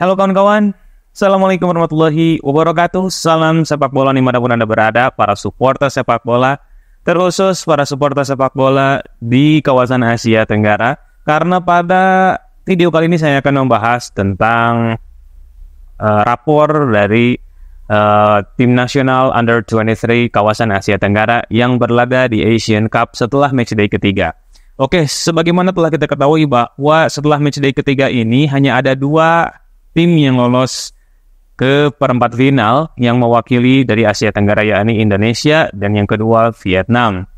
Halo kawan-kawan, Assalamualaikum warahmatullahi wabarakatuh. Salam sepak bola dimanapun Anda berada, para supporter sepak bola, terkhusus para supporter sepak bola di kawasan Asia Tenggara. Karena pada video kali ini saya akan membahas tentang rapor dari tim nasional Under-23 kawasan Asia Tenggara yang berlaga di Asian Cup setelah matchday ketiga. Oke, sebagaimana telah kita ketahui bahwa setelah matchday ketiga ini hanya ada dua tim yang lolos ke perempat final yang mewakili dari Asia Tenggara, yakni Indonesia dan yang kedua Vietnam.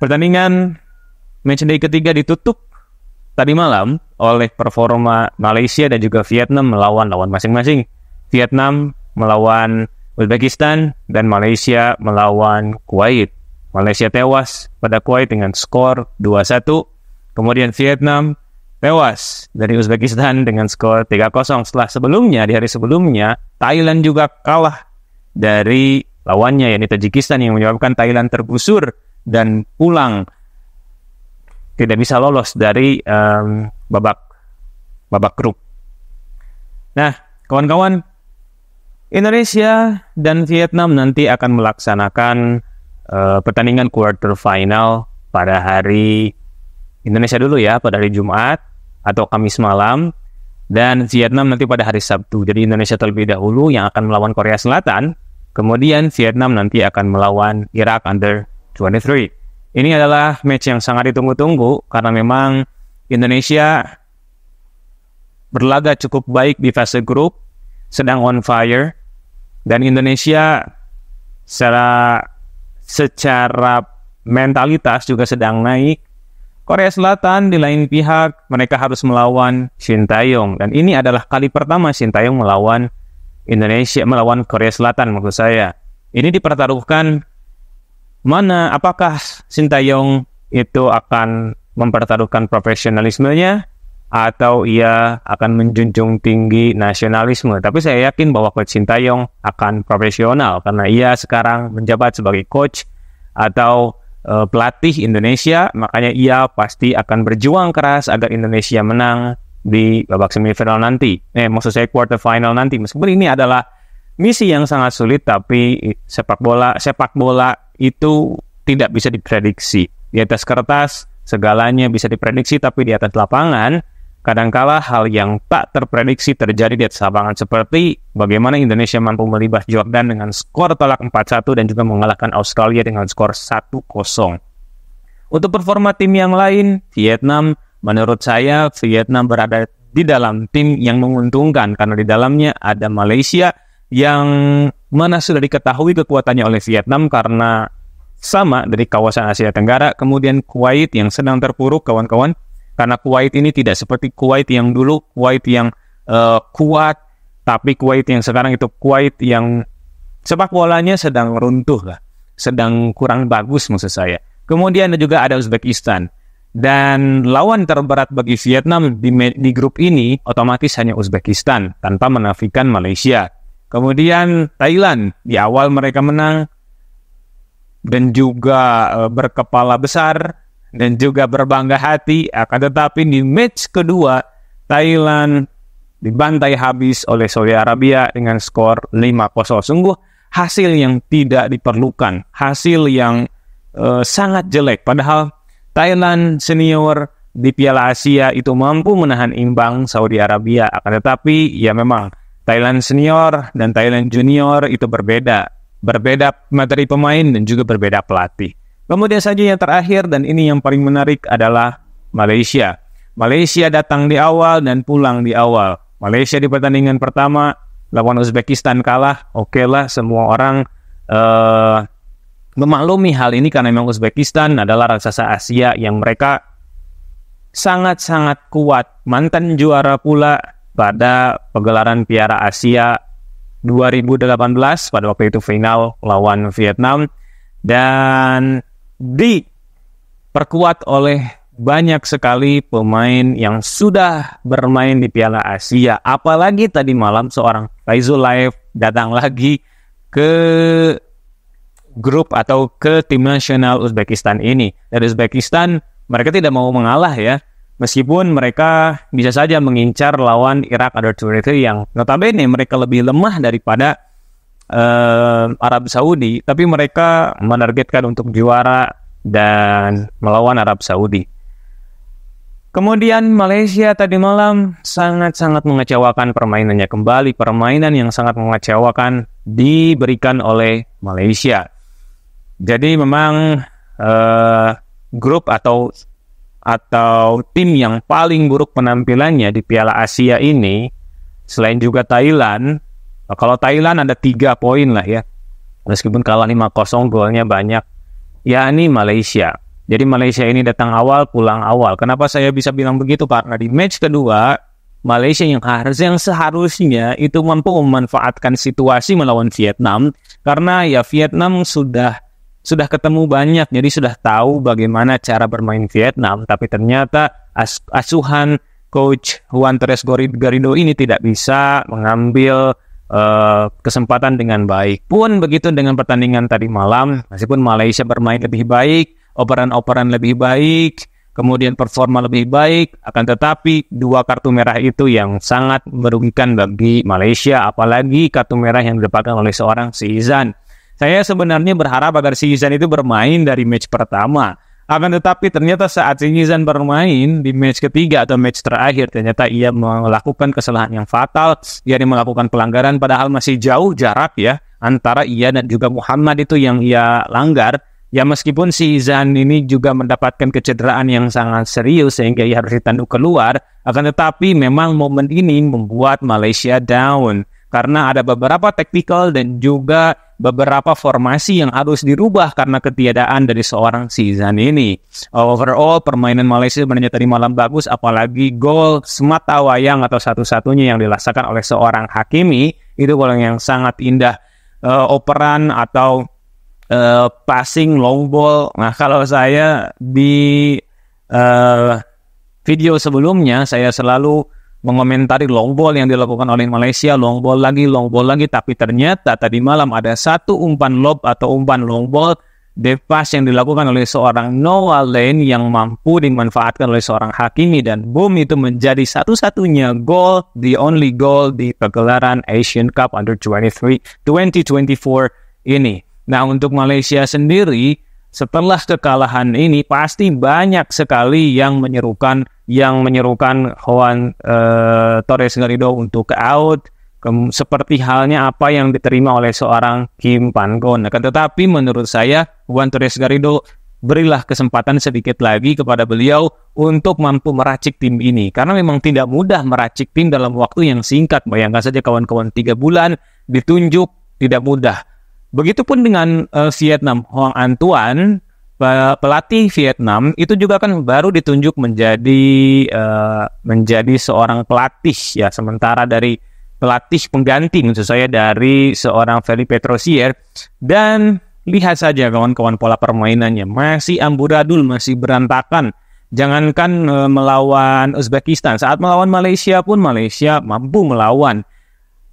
Pertandingan matchday ketiga ditutup tadi malam oleh performa Malaysia dan juga Vietnam melawan lawan masing-masing. Vietnam melawan Uzbekistan dan Malaysia melawan Kuwait. Malaysia tewas pada Kuwait dengan skor 2-1. Kemudian Vietnam tewas dari Uzbekistan dengan skor 3-0. Setelah sebelumnya, di hari sebelumnya, Thailand juga kalah dari lawannya, yakni Tajikistan, yang menyebabkan Thailand tergusur dan pulang, tidak bisa lolos dari babak grup. Nah, kawan-kawan, Indonesia dan Vietnam nanti akan melaksanakan pertandingan quarter final pada hari Indonesia dulu ya, pada hari Jumat atau Kamis malam, dan Vietnam nanti pada hari Sabtu. Jadi Indonesia terlebih dahulu yang akan melawan Korea Selatan, kemudian Vietnam nanti akan melawan Irak Under-23. Ini adalah match yang sangat ditunggu-tunggu karena memang Indonesia berlaga cukup baik di fase grup, sedang on fire, dan Indonesia secara mentalitas juga sedang naik. Korea Selatan di lain pihak, mereka harus melawan Shin Tae-yong, dan ini adalah kali pertama Shin Tae-yong melawan Korea Selatan maksud saya. Ini dipertaruhkan apakah Shin Tae-yong itu akan mempertaruhkan profesionalismenya atau ia akan menjunjung tinggi nasionalisme. Tapi saya yakin bahwa Coach Shin Tae-yong akan profesional karena ia sekarang menjabat sebagai coach atau pelatih Indonesia, makanya ia pasti akan berjuang keras agar Indonesia menang di babak semifinal nanti. Maksud saya quarter final nanti. Meskipun ini adalah misi yang sangat sulit, tapi sepak bola itu tidak bisa diprediksi. Di atas kertas segalanya bisa diprediksi, tapi di atas lapangan kadangkala hal yang tak terprediksi terjadi di atas lapangan, seperti bagaimana Indonesia mampu melibas Jordan dengan skor telak 4-1 dan juga mengalahkan Australia dengan skor 1-0. Untuk performa tim yang lain, Vietnam, menurut saya Vietnam berada di dalam tim yang menguntungkan karena di dalamnya ada Malaysia yang mana sudah diketahui kekuatannya oleh Vietnam karena sama dari kawasan Asia Tenggara. Kemudian Kuwait yang sedang terpuruk, kawan-kawan, karena Kuwait ini tidak seperti Kuwait yang dulu, Kuwait yang kuat, tapi Kuwait yang sekarang itu Kuwait yang sepak bolanya sedang runtuh lah, sedang kurang bagus maksud saya. Kemudian juga ada Uzbekistan, dan lawan terberat bagi Vietnam di grup ini otomatis hanya Uzbekistan tanpa menafikan Malaysia. Kemudian Thailand, di awal mereka menang dan juga berkepala besar dan juga berbangga hati, akan tetapi di match kedua Thailand dibantai habis oleh Saudi Arabia dengan skor 5-0. Sungguh hasil yang tidak diperlukan, hasil yang sangat jelek. Padahal Thailand senior di Piala Asia itu mampu menahan imbang Saudi Arabia, akan tetapi ya memang Thailand senior dan Thailand junior itu berbeda materi pemain dan juga berbeda pelatih. Kemudian saja yang terakhir, dan ini yang paling menarik, adalah Malaysia. Malaysia datang di awal dan pulang di awal. Malaysia di pertandingan pertama lawan Uzbekistan kalah. Oke lah, semua orang memaklumi hal ini karena memang Uzbekistan adalah raksasa Asia yang mereka sangat-sangat kuat. Mantan juara pula pada pegelaran Piala Asia 2018 pada waktu itu final lawan Vietnam, dan diperkuat oleh banyak sekali pemain yang sudah bermain di Piala Asia. Apalagi tadi malam seorang Faizullaev datang lagi ke grup atau ke tim nasional Uzbekistan ini. Dari Uzbekistan mereka tidak mau mengalah ya. Meskipun mereka bisa saja mengincar lawan Irak Under 23 yang notabene mereka lebih lemah daripada Arab Saudi, tapi mereka menargetkan untuk juara dan melawan Arab Saudi. Kemudian Malaysia tadi malam sangat-sangat mengecewakan permainannya kembali. Permainan yang sangat mengecewakan diberikan oleh Malaysia. Jadi memang grup atau tim yang paling buruk penampilannya di Piala Asia ini, selain juga Thailand, kalau Thailand ada 3 poin lah ya, meskipun kalah 5-0 golnya banyak, yakni Malaysia. Jadi Malaysia ini datang awal, pulang awal. Kenapa saya bisa bilang begitu? Karena di match kedua, Malaysia yang seharusnya itu mampu memanfaatkan situasi melawan Vietnam, karena ya Vietnam sudah ketemu banyak, jadi sudah tahu bagaimana cara bermain Vietnam. Tapi ternyata asuhan coach Juan Torres Garrido ini tidak bisa mengambil kesempatan dengan baik. Pun begitu dengan pertandingan tadi malam, meskipun Malaysia bermain lebih baik, operan lebih baik, kemudian performa lebih baik, akan tetapi 2 kartu merah itu yang sangat merugikan bagi Malaysia, apalagi kartu merah yang didapatkan oleh seorang Zizan. Saya sebenarnya berharap agar Zizan itu bermain dari match pertama. Akan tetapi ternyata saat Zizan bermain di match ketiga atau match terakhir, ternyata ia melakukan kesalahan yang fatal. Ia melakukan pelanggaran padahal masih jauh jarak ya antara ia dan juga Muhammad itu yang ia langgar. Ya meskipun Zizan ini juga mendapatkan kecederaan yang sangat serius sehingga ia harus ditanduk keluar. Akan tetapi memang momen ini membuat Malaysia down. Karena ada beberapa tactical dan juga beberapa formasi yang harus dirubah karena ketiadaan dari seorang Zizan ini. Overall, permainan Malaysia sebenarnya tadi malam bagus, apalagi gol semata wayang atau satu-satunya yang dilaksanakan oleh seorang Hakimi, itu gol yang sangat indah. Operan atau passing long ball. Nah, kalau saya di video sebelumnya, saya selalu mengomentari long ball yang dilakukan oleh Malaysia, long ball lagi, tapi ternyata tadi malam ada satu umpan lob atau umpan long ball deep pass yang dilakukan oleh seorang Noah Lane yang mampu dimanfaatkan oleh seorang Hakimi, dan boom, itu menjadi satu-satunya gol, the only goal di pagelaran Asian Cup Under 23 2024 ini. Nah, untuk Malaysia sendiri, setelah kekalahan ini pasti banyak sekali yang menyerukan Juan Torres Garrido untuk out, seperti halnya apa yang diterima oleh seorang Kim Pan-gon. Akan tetapi menurut saya Juan Torres Garrido, berilah kesempatan sedikit lagi kepada beliau untuk mampu meracik tim ini, karena memang tidak mudah meracik tim dalam waktu yang singkat. Bayangkan saja kawan-kawan, 3 bulan ditunjuk, tidak mudah. Begitupun dengan Vietnam, Hoang Anh Tuan, pelatih Vietnam itu juga kan baru ditunjuk menjadi seorang pelatih ya, sementara dari pelatih pengganti maksud saya dari seorang Felipe Trosier. Dan lihat saja kawan-kawan, pola permainannya masih amburadul, masih berantakan. Jangankan melawan Uzbekistan, saat melawan Malaysia pun Malaysia mampu melawan.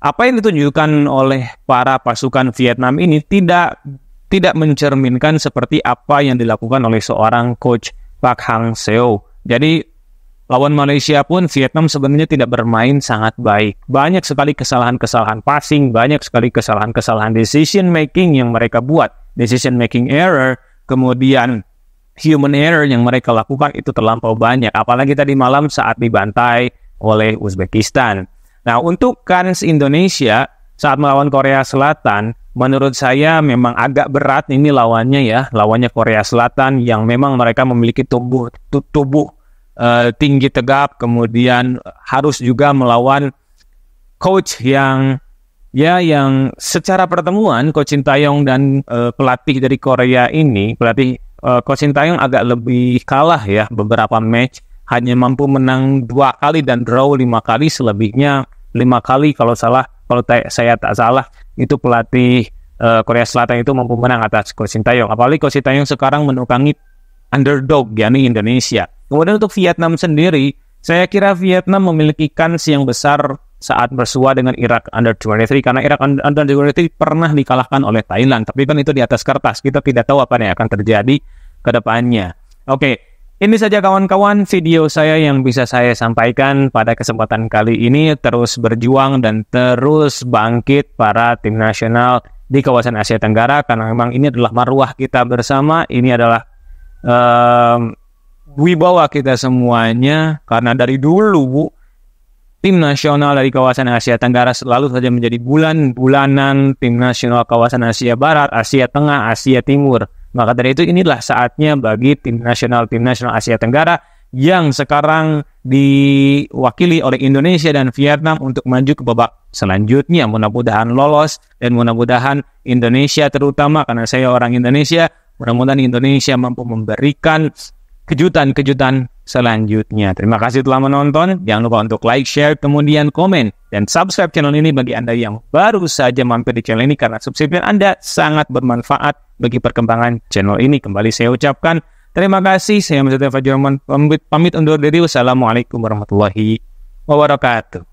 Apa yang ditunjukkan oleh para pasukan Vietnam ini tidak mencerminkan seperti apa yang dilakukan oleh seorang coach Park Hang-seo. Jadi lawan Malaysia pun Vietnam sebenarnya tidak bermain sangat baik. Banyak sekali kesalahan-kesalahan passing, banyak sekali kesalahan-kesalahan decision making yang mereka buat. Decision making error, kemudian human error yang mereka lakukan itu terlampau banyak. Apalagi tadi malam saat dibantai oleh Uzbekistan. Nah, untuk kans Indonesia saat melawan Korea Selatan, menurut saya memang agak berat ini lawannya Korea Selatan yang memang mereka memiliki tubuh tinggi tegap, kemudian harus juga melawan coach yang secara pertemuan Coach Shin Tae-yong dan pelatih dari Korea ini, Coach Shin Tae-yong agak lebih kalah ya beberapa match, hanya mampu menang 2 kali dan draw 5 kali, selebihnya 5 kali kalau saya tak salah itu pelatih Korea Selatan itu mampu menang atas Coach Shin Tae-yong. Apalagi Coach Shin Tae-yong sekarang menukangi underdog yakni Indonesia. Kemudian untuk Vietnam sendiri, saya kira Vietnam memiliki kans yang besar saat bersua dengan Irak Under 23, karena Irak Under 23 pernah dikalahkan oleh Thailand, tapi kan itu di atas kertas, kita tidak tahu apa yang akan terjadi ke depannya. Oke, Ini saja kawan-kawan video saya yang bisa saya sampaikan pada kesempatan kali ini. Terus berjuang dan terus bangkit para tim nasional di kawasan Asia Tenggara, karena memang ini adalah marwah kita bersama. Ini adalah wibawa kita semuanya, karena dari dulu tim nasional dari kawasan Asia Tenggara selalu saja menjadi bulan-bulanan tim nasional kawasan Asia Barat, Asia Tengah, Asia Timur. Maka dari itu inilah saatnya bagi tim nasional Asia Tenggara yang sekarang diwakili oleh Indonesia dan Vietnam untuk maju ke babak selanjutnya. Mudah-mudahan lolos dan mudah-mudahan Indonesia, terutama karena saya orang Indonesia, mudah-mudahan Indonesia mampu memberikan kejutan-kejutan selanjutnya. Terima kasih telah menonton. Jangan lupa untuk like, share, kemudian komen, dan subscribe channel ini bagi Anda yang baru saja mampir di channel ini, karena subscribe Anda sangat bermanfaat bagi perkembangan channel ini. Kembali saya ucapkan terima kasih. Saya Mas Fajrul pamit undur diri. Wassalamualaikum warahmatullahi wabarakatuh.